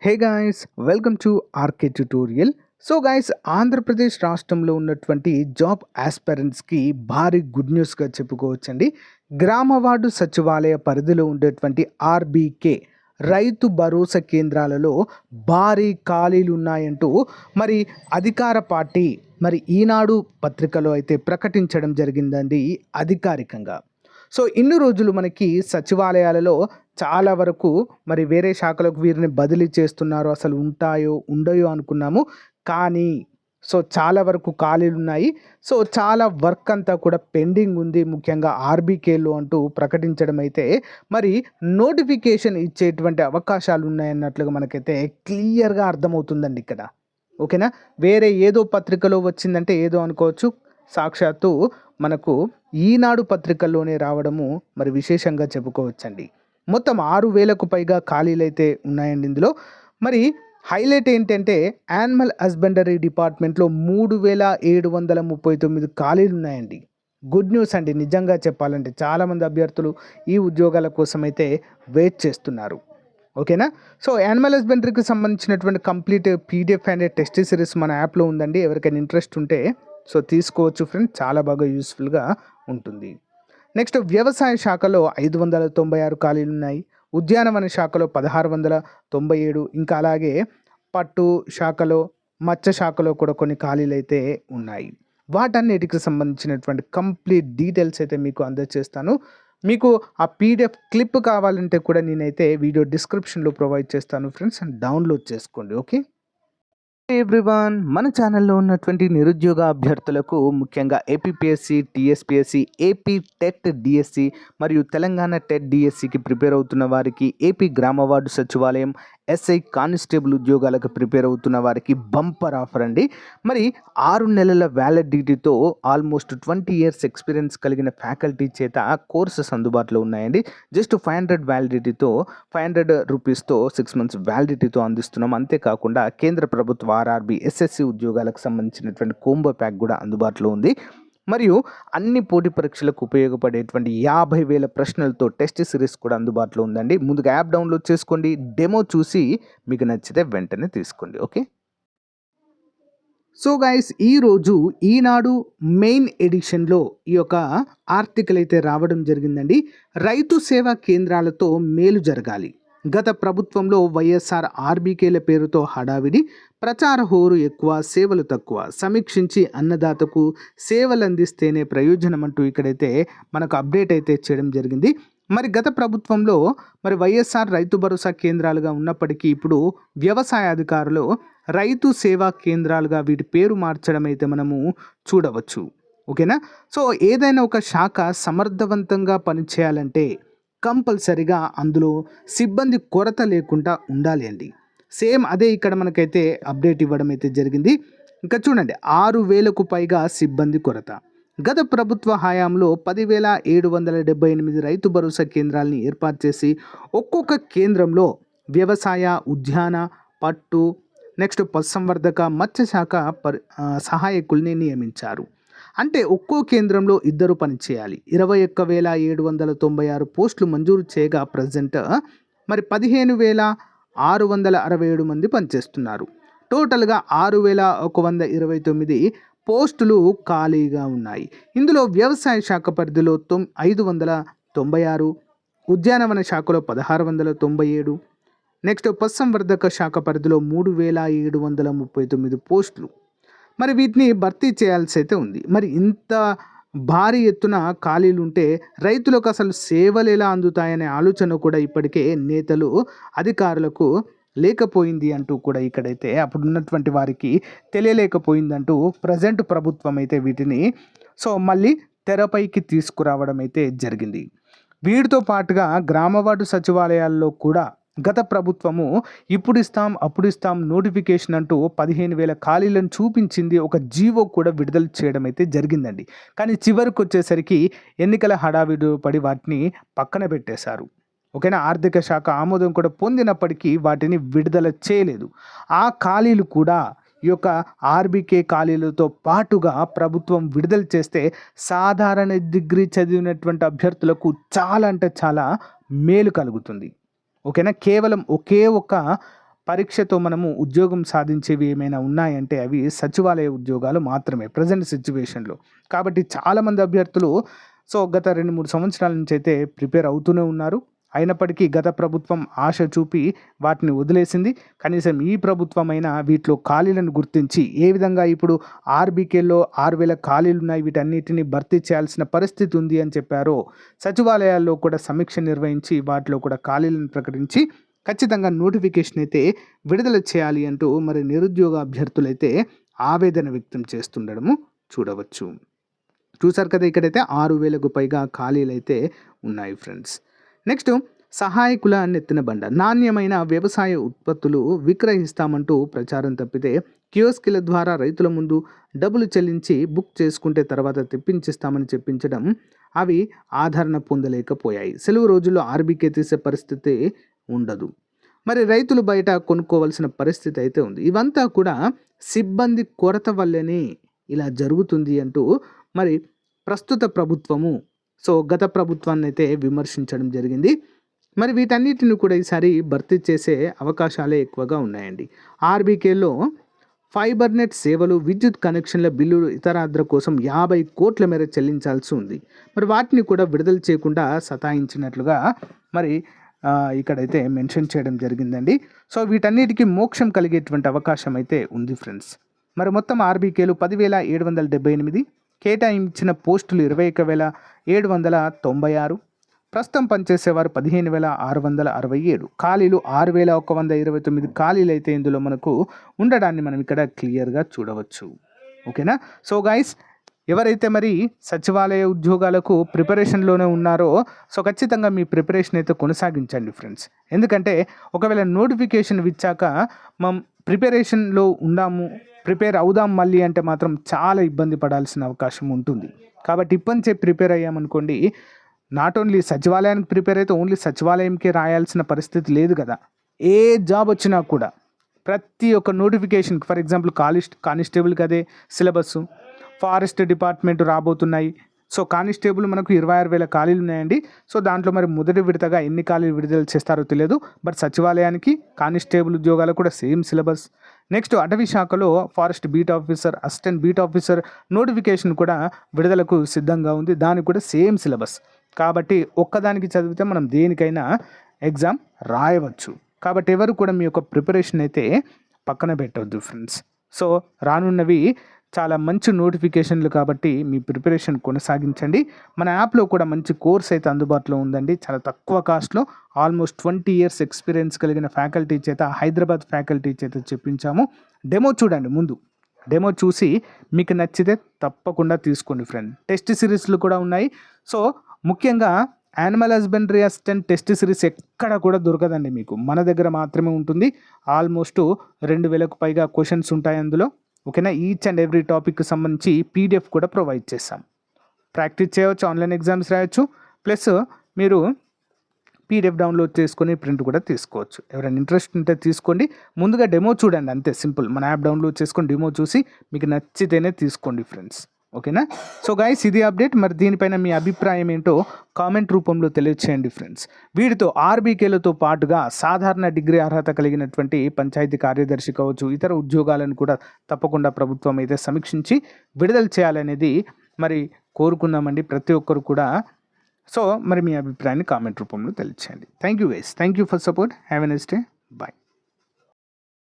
Hey guys, welcome to RK tutorial. So guys, Andhra Pradesh రాష్ట్రంలో ఉన్నటువంటి job ఆస్పిరెంట్స్కి భారీ గుడ్ న్యూస్గా చెప్పుకోవచ్చండి. గ్రామ వార్డు సచివాలయ పరిధిలో ఉండేటువంటి ఆర్బీకే రైతు భరోసా కేంద్రాలలో భారీ ఖాళీలు ఉన్నాయంటూ మరి అధికార పార్టీ ఈనాడు పత్రికలో అయితే ప్రకటించడం జరిగిందండి అధికారికంగా. సో ఇన్ని రోజులు మనకి సచివాలయాలలో చాలా వరకు వేరే శాఖలకు వీరిని బదిలీ చేస్తున్నారు, అసలు ఉంటాయో ఉండయో అనుకున్నాము. కానీ చాలా వరకు ఖాళీలున్నాయి. చాలా వర్క్ అంతా కూడా పెండింగ్ ఉంది, ముఖ్యంగా ఆర్బీకేలో అంటూ ప్రకటించడం అయితే నోటిఫికేషన్ ఇచ్చేటువంటి అవకాశాలు ఉన్నాయన్నట్లుగా మనకైతే క్లియర్గా అర్థమవుతుందండి ఇక్కడ. ఓకేనా, వేరే ఏదో పత్రికలో వచ్చిందంటే ఏదో అనుకోవచ్చు, సాక్షాత్తు మనకు ఈనాడు పత్రికల్లోనే రావడము విశేషంగా చెప్పుకోవచ్చండి. మొత్తం 6,000కు పైగా ఖాళీలు అయితే ఉన్నాయండి ఇందులో. హైలైట్ ఏంటంటే యానిమల్ హస్బెండరీ డిపార్ట్మెంట్లో 3,739 ఖాళీలు ఉన్నాయండి. గుడ్ న్యూస్ అండి, నిజంగా చెప్పాలంటే చాలామంది అభ్యర్థులు ఈ ఉద్యోగాల కోసం అయితే వెయిట్ చేస్తున్నారు. ఓకేనా, యానిమల్ హస్బెండరీకి సంబంధించినటువంటి complete PDF and test series మన యాప్లో ఉందండి. ఎవరికైనా ఇంట్రెస్ట్ ఉంటే తీసుకోవచ్చు ఫ్రెండ్స్, చాలా బాగా యూస్ఫుల్గా ఉంటుంది. నెక్స్ట్, వ్యవసాయ శాఖలో 596 ఖాళీలు ఉన్నాయి. ఉద్యానవన శాఖలో 1,697, ఇంకా అలాగే పట్టు శాఖలో, మత్స్య శాఖలో కూడా కొన్ని ఖాళీలు అయితే ఉన్నాయి. వాటన్నిటికి సంబంధించినటువంటి కంప్లీట్ డీటెయిల్స్ అయితే మీకు అందజేస్తాను. మీకు ఆ పీడిఎఫ్ క్లిప్ కావాలంటే కూడా నేనైతే వీడియో డిస్క్రిప్షన్లో ప్రొవైడ్ చేస్తాను ఫ్రెండ్స్, అండ్ డౌన్లోడ్ చేసుకోండి. ఓకే ఎవ్రీవన్, మన ఛానల్లో ఉన్నటువంటి నిరుద్యోగ అభ్యర్థులకు ముఖ్యంగా APPSC, TSPSC, AP TET DSC మరియు తెలంగాణ టెట్ డిఎస్సికి ప్రిపేర్ అవుతున్న వారికి, ఏపీ గ్రామ వార్డు సచివాలయం, ఎస్ఐ కానిస్టేబుల్ ఉద్యోగాలకు ప్రిపేర్ అవుతున్న వారికి బంపర్ ఆఫర్ అండి. 6 నెలల వ్యాలిడిటీతో ఆల్మోస్ట్ 20 years ఎక్స్పీరియన్స్ కలిగిన ఫ్యాకల్టీ చేత కోర్సెస్ అందుబాటులో ఉన్నాయండి. జస్ట్ 500 వ్యాలిడిటీతో 500 రూపీస్తో 6 months వ్యాలిడిటీతో అందిస్తున్నాం. అంతేకాకుండా కేంద్ర ప్రభుత్వ ఆర్ఆర్బి, ఎస్ఎస్సి ఉద్యోగాలకు సంబంధించినటువంటి కోంబో ప్యాక్ కూడా అందుబాటులో ఉంది. అన్ని పోటీ పరీక్షలకు ఉపయోగపడేటువంటి 50,000 ప్రశ్నలతో టెస్ట్ సిరీస్ కూడా అందుబాటులో ఉందండి. ముందుగా యాప్ డౌన్లోడ్ చేసుకోండి, డెమో చూసి మీకు నచ్చితే వెంటనే తీసుకోండి. ఓకే, గైస్, ఈరోజు ఈనాడు మెయిన్ ఎడిషన్లో ఈ యొక్క ఆర్టికల్ అయితే రావడం జరిగిందండి. రైతు సేవా కేంద్రాలతో మేలు జరగాలి. గత ప్రభుత్వంలో వైఎస్ఆర్ ఆర్బీకేల పేరుతో హడావిడి, ప్రచార హోరు ఎక్కువ, సేవలు తక్కువ, సమీక్షించి అన్నదాతకు సేవలు అందిస్తేనే ప్రయోజనం అంటూ ఇక్కడైతే మనకు అప్డేట్ అయితే చేయడం జరిగింది. గత ప్రభుత్వంలో వైఎస్ఆర్ రైతు భరోసా కేంద్రాలుగా ఉన్నప్పటికీ ఇప్పుడు వ్యవసాయ అధికారులు రైతు సేవా కేంద్రాలుగా వీటి పేరు మార్చడం అయితే మనము చూడవచ్చు. ఓకేనా, ఏదైనా ఒక శాఖ సమర్థవంతంగా పనిచేయాలంటే కంపల్సరిగా అందులో సిబ్బంది కొరత లేకుండా ఉండాలి అండి. సేమ్ అదే ఇక్కడ మనకైతే అప్డేట్ ఇవ్వడం అయితే జరిగింది. ఇంకా చూడండి, 6,000కు పైగా సిబ్బంది కొరత. గత ప్రభుత్వ హయాంలో 10,778 రైతు భరోసా కేంద్రాలని ఏర్పాటు చేసి ఒక్కొక్క కేంద్రంలో వ్యవసాయ, ఉద్యాన, పట్టు, నెక్స్ట్ పశుసంవర్ధక, మత్స్యశాఖ సహాయకుల్ని నియమించారు. అంటే ఒక్కో కేంద్రంలో 2 పనిచేయాలి. 21,796 పోస్టులు మంజూరు చేయగా ప్రజెంట్ 15,667 మంది పనిచేస్తున్నారు. టోటల్గా 6,129 పోస్టులు ఖాళీగా ఉన్నాయి. ఇందులో వ్యవసాయ శాఖ పరిధిలో 596, ఉద్యానవన శాఖలో 1,697, నెక్స్ట్ పశుసంవర్ధక శాఖ పరిధిలో 3,739 పోస్టులు. వీటిని భర్తీ చేయాల్సి అయితే ఉంది. ఇంత భారీ ఎత్తున ఖాళీలు ఉంటే రైతులకు అసలు సేవలు ఎలా అందుతాయనే ఆలోచన కూడా ఇప్పటికే నేతలు, అధికారులకు లేకపోయింది అంటూ కూడా ఇక్కడైతే అప్పుడున్నటువంటి వారికి తెలియలేకపోయిందంటూ ప్రజెంట్ ప్రభుత్వం అయితే వీటిని మళ్ళీ తెరపైకి తీసుకురావడం అయితే జరిగింది. వీటితో పాటుగా గ్రామ వార్డు సచివాలయాల్లో కూడా గత ప్రభుత్వము ఇప్పుడు ఇస్తాం, అప్పుడు ఇస్తాం నోటిఫికేషన్ అంటూ 15,000 ఖాళీలను చూపించింది. ఒక జీవో కూడా విడుదల చేయడం అయితే జరిగిందండి. కానీ చివరికి వచ్చేసరికి ఎన్నికల హడావిడి పడి వాటిని పక్కన పెట్టేశారు. ఓకేనా, ఆర్థిక శాఖ ఆమోదం కూడా పొందినప్పటికీ వాటిని విడుదల చేయలేదు. ఆ ఖాళీలు కూడా ఈ యొక్క ఆర్బీకే ఖాళీలతో పాటుగా ప్రభుత్వం విడుదల చేస్తే సాధారణ డిగ్రీ చదివినటువంటి అభ్యర్థులకు చాలా అంటే చాలా మేలు కలుగుతుంది. ఓకేనా, కేవలం ఒకే ఒక పరీక్షతో మనము ఉద్యోగం సాధించేవి ఏమైనా ఉన్నాయంటే అవి సచివాలయ ఉద్యోగాలు మాత్రమే ప్రజెంట్ సిచ్యువేషన్లో. కాబట్టి చాలామంది అభ్యర్థులు గత 2-3 సంవత్సరాల నుంచి అయితే ప్రిపేర్ అవుతూనే ఉన్నారు. అయినప్పటికీ గత ప్రభుత్వం ఆశ చూపి వాటిని వదిలేసింది. కనీసం ఈ ప్రభుత్వమైనా వీటిలో ఖాళీలను గుర్తించి ఏ విధంగా ఇప్పుడు ఆర్బీకేలో 6,000 ఖాళీలు ఉన్నాయి, వీటన్నిటిని భర్తీ చేయాల్సిన పరిస్థితి ఉంది అని చెప్పారో, సచివాలయాల్లో కూడా సమీక్ష నిర్వహించి వాటిలో కూడా ఖాళీలను ప్రకటించి ఖచ్చితంగా నోటిఫికేషన్ అయితే విడుదల చేయాలి అంటూ మరి నిరుద్యోగ అభ్యర్థులైతే ఆవేదన వ్యక్తం చేస్తుండడము చూడవచ్చు. చూసారు కదా, ఇక్కడైతే 6,000కు పైగా ఖాళీలు అయితే ఉన్నాయి ఫ్రెండ్స్. నెక్స్ట్, సహాయకుల నెత్తిన బండ. నాణ్యమైన వ్యవసాయ ఉత్పత్తులు విక్రయిస్తామంటూ ప్రచారం తప్పితే కియోస్కిల ద్వారా రైతుల ముందు డబ్బులు చెల్లించి బుక్ చేసుకుంటే తర్వాత తెప్పించిస్తామని చెప్పించడం అవి ఆదరణ పొందలేకపోయాయి. సెలవు రోజుల్లో ఆర్బీకే తీసే పరిస్థితి ఉండదు. మరి రైతులు బయట కొనుక్కోవాల్సిన పరిస్థితి అయితే ఉంది. ఇవంతా కూడా సిబ్బంది కొరత వల్లనే ఇలా జరుగుతుంది అంటూ మరి ప్రస్తుత ప్రభుత్వము గత ప్రభుత్వాన్ని అయితే విమర్శించడం జరిగింది. మరి వీటన్నిటిని కూడా ఈసారి భర్తీ చేసే అవకాశాలే ఎక్కువగా ఉన్నాయండి. ఆర్బీకేలో ఫైబర్ నెట్ సేవలు, విద్యుత్ కనెక్షన్ల బిల్లులు ఇతరాద్ర కోసం 50 కోట్ల మేర చెల్లించాల్సి ఉంది. మరి వాటిని కూడా విడుదల చేయకుండా సతాయించినట్లుగా మరి ఇక్కడైతే మెన్షన్ చేయడం జరిగిందండి. వీటన్నిటికీ మోక్షం కలిగేటువంటి అవకాశం అయితే ఉంది ఫ్రెండ్స్. మరి మొత్తం ఆర్బీకేలు 10,778, కేటాయించిన పోస్టులు 21,796, ప్రస్తుతం పనిచేసేవారు 15,667, ఖాళీలు 6,129 ఖాళీలు అయితే ఇందులో మనకు ఉండడాన్ని మనం ఇక్కడ క్లియర్గా చూడవచ్చు. ఓకేనా? గైస్, ఎవరైతే మరి సచివాలయ ఉద్యోగాలకు ప్రిపరేషన్లోనే ఉన్నారో ఖచ్చితంగా మీ ప్రిపరేషన్ అయితే కొనసాగించండి ఫ్రెండ్స్. ఎందుకంటే ఒకవేళ నోటిఫికేషన్ ఇచ్చాక మనం ప్రిపరేషన్లో ప్రిపేర్ అవుదాం మళ్ళీ అంటే మాత్రం చాలా ఇబ్బంది పడాల్సిన అవకాశం ఉంటుంది. కాబట్టి ఇప్పటికే ప్రిపేర్ అయ్యామనుకోండి, నాట్ ఓన్లీ సచివాలయానికి ప్రిపేర్ అయితే ఓన్లీ సచివాలయంకే రాయాల్సిన పరిస్థితి లేదు కదా. ఏ జాబ్ వచ్చినా కూడా ప్రతి ఒక్క నోటిఫికేషన్కి, ఫర్ ఎగ్జాంపుల్ కానిస్టేబుల్కి అదే సిలబస్, ఫారెస్ట్ డిపార్ట్మెంట్ రాబోతున్నాయి. కానిస్టేబుల్ మనకు 26,000 ఖాళీలు ఉన్నాయండి. దాంట్లో మరి మొదటి విడతగా ఎన్ని ఖాళీలు విడుదల చేస్తారో తెలియదు. బట్ సచివాలయానికి కానిస్టేబుల్ ఉద్యోగాలు కూడా సేమ్ సిలబస్. నెక్స్ట్, అటవీ శాఖలో forest beat officer, assistant beat officer notification కూడా విడుదలకు సిద్ధంగా ఉంది. దానికి కూడా సేమ్ సిలబస్. కాబట్టి ఒక్కదానికి చదివితే మనం దేనికైనా ఎగ్జామ్ రాయవచ్చు. కాబట్టి ఎవరు కూడా మీ యొక్క ప్రిపరేషన్ అయితే పక్కన పెట్టవద్దు ఫ్రెండ్స్. రానున్నవి చాలా మంచి నోటిఫికేషన్లు కాబట్టి మీ ప్రిపరేషన్ కొనసాగించండి. మన యాప్లో కూడా మంచి కోర్స్ అయితే అందుబాటులో ఉందండి. చాలా తక్కువ కాస్ట్లో ఆల్మోస్ట్ 20 years ఎక్స్పీరియన్స్ కలిగిన ఫ్యాకల్టీ చేత, హైదరాబాద్ ఫ్యాకల్టీ చేత చెప్పించాము. డెమో చూడండి, ముందు డెమో చూసి మీకు నచ్చితే తప్పకుండా తీసుకోండి ఫ్రెండ్. టెస్ట్ సిరీస్లు కూడా ఉన్నాయి. ముఖ్యంగా animal husbandry assistant test series ఎక్కడ కూడా దొరకదండి మీకు, మన దగ్గర మాత్రమే ఉంటుంది. ఆల్మోస్ట్ 2,000కు పైగా క్వశ్చన్స్ ఉంటాయి అందులో. ఓకేనా? ఈచ్ అండ్ ఎవ్రీ టాపిక్కి సంబంధించి పీడిఎఫ్ కూడా ప్రొవైడ్ చేస్తాం. ప్రాక్టీస్ చేయవచ్చు, ఆన్లైన్ ఎగ్జామ్స్ రాయొచ్చు, ప్లస్ మీరు పీడిఎఫ్ డౌన్లోడ్ చేసుకొని ప్రింట్ కూడా తీసుకోవచ్చు. ఎవరైనా ఇంట్రెస్ట్ ఉంటే తీసుకోండి. ముందుగా డెమో చూడండి, అంతే సింపుల్. మన యాప్ డౌన్లోడ్ చేసుకొని డెమో చూసి మీకు నచ్చితేనే తీసుకోండి ఫ్రెండ్స్. ఓకేనా? గైస్, ఇది అప్డేట్. మరి దీనిపైన మీ అభిప్రాయం ఏంటో కామెంట్ రూపంలో తెలియచేయండి ఫ్రెండ్స్. వీటితో ఆర్బీకేలతో పాటుగా సాధారణ డిగ్రీ అర్హత కలిగినటువంటి పంచాయతీ కార్యదర్శి కావచ్చు, ఇతర ఉద్యోగాలను కూడా తప్పకుండా ప్రభుత్వం అయితే సమీక్షించి విడుదల చేయాలనేది మరి కోరుకున్నామండి ప్రతి ఒక్కరు కూడా. మరి మీ అభిప్రాయాన్ని కామెంట్ రూపంలో తెలియచేయండి. Thank you guys, thank you for support. Have a nice day. Bye.